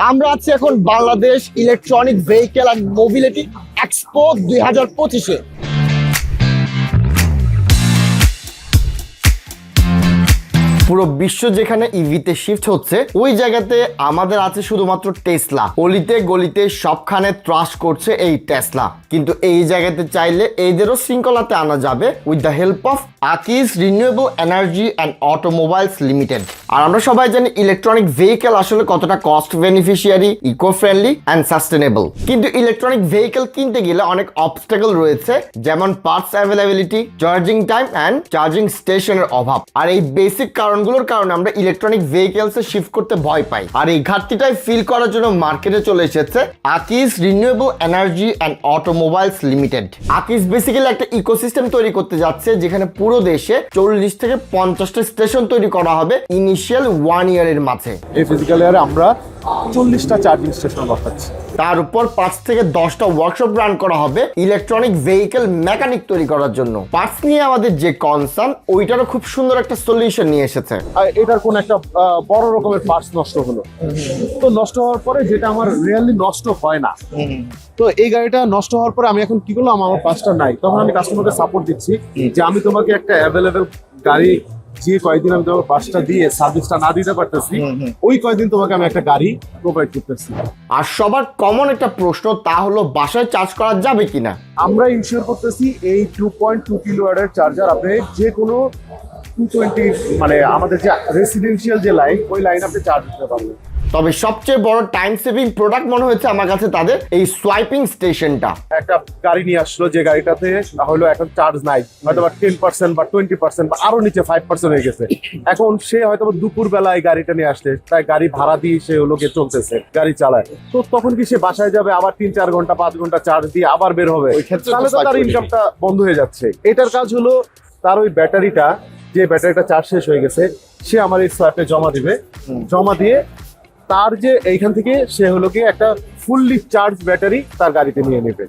আমরা আছি এখন Bangladesh electronic vehicle and mobility expo 2025-এ। পুরো বিশ্ব যেখানে ইভিতে শিফট হচ্ছে, ওই জায়গাতে আমাদের আছে শুধুমাত্র টেসলা। অলিতে গলিতে সবখানে ত্রাস করছে এই টেসলা, কিন্তু এই জায়গাতে চাইলে এইদেরও শৃঙ্খলাতে আনা যাবে with the help of Akij renewable energy and automobiles limited. আর আমরা সবাই জানি ইলেকট্রনিক ভেহিকেল আসলে কতটা cost beneficiary, eco friendly and sustainable. কিন্তু ইলেকট্রনিক ভেহিকেল কিনতে গেলে অনেক অবস্টাকল রয়েছে, যেমন parts availability, charging time and charging স্টেশনের অভাব। আর এই বেসিক কারণগুলোর কারণে আমরা ইলেকট্রনিক ভেহিকেলসে শিফট করতে ভয় পাই। আর এই ঘাটতিটাই ফিল করার জন্য মার্কেটে চলে এসেছে Akij renewable energy and automobiles limited. Akij basically একটা ইকোসিস্টেম তৈরি করতে যাচ্ছে, যেখানে পুরো দেশে 40 থেকে 50টা স্টেশন তৈরি করা হবে ইনিশিয়াল 1 ইয়ারের মাঝে। এই ফিজিক্যাল ইয়ারে আমরা 40টা চার্জিং স্টেশন বসাচ্ছি। তার উপর 5 থেকে 10টা ওয়ার্কশপ রান করা হবে ইলেকট্রনিক ভেহিকেল মেকানিক তৈরি করার জন্য। পার্টস নিয়ে আমাদের যে কনসার্ন, ওইটারও খুব সুন্দর একটা সলিউশন নিয়ে এসেছে। এটার কোন একটা বড় রকমের পার্টস নষ্ট হলো, তো নষ্ট হওয়ার পরে যেটা আমার রিয়েলি নষ্ট হয় না, তো এই গাড়িটা নষ্ট হওয়ার পরে আমি এখন কি করলাম, আমার পার্টসটা নাই, তখন আমি কাস্টমারকে সাপোর্ট দিচ্ছি যে আমি তোমাকে একটা অ্যাভেলেবেল গাড়ি যে কয়েকদিন আমি তোমার পার্টসটা দিয়ে সার্ভিসটা না দিতে পারতেছি, ওই কয়েকদিন তোমাকে আমি একটা গাড়ি প্রোভাইড করতেছি। আর সবার কমন একটা প্রশ্ন, তা হলো বাসায় চার্জ করা যাবে কিনা। আমরা ইনশিওর করতেছি এই 2.2 কিলোওয়াটের চার্জার আপনি যে কোনো 220 মানে আমাদের যে রেসিডেন্সিয়াল যে লাইন, ওই লাইন আপনি চার্জ দিতে পারবেন। তবে সবচেয়ে বড় টাইম সেভিং প্রোডাক্ট মনে হচ্ছে আমার কাছে তাদের এই সোয়াইপিং স্টেশনটা। একটা গাড়ি নিয়ে আসলো যে গাড়িটাতে হলো এখন চার্জ নাই, হয়তো বা 10% বা 20% বা আরো নিচে 5% হয়ে গেছে। এখন সে হয়তো দুপুর বেলায় গাড়িটা নিয়ে আসলে তাই গাড়ি ভাড়া দিয়ে সে হলো গিয়ে চলতেছে, গাড়ি চালায়, তো তখন কি সে বাসায় যাবে আবার 3-4 ঘন্টা 5 ঘন্টা চার্জ দিয়ে আবার বের হবে, তাহলে তো তার ইনকামটা বন্ধ হয়ে যাচ্ছে। এটার কাজ হলো তার ওই ব্যাটারিটা, যে ব্যাটারিটা চার্জ শেষ হয়ে গেছে, সে আমার এই সোয়াপে জমা দিবে, জমা দিয়ে তার যে এইখান থেকে সে হলো কি একটা ফুললি চার্জ ব্যাটারি তার গাড়িতে নিয়ে নেবে।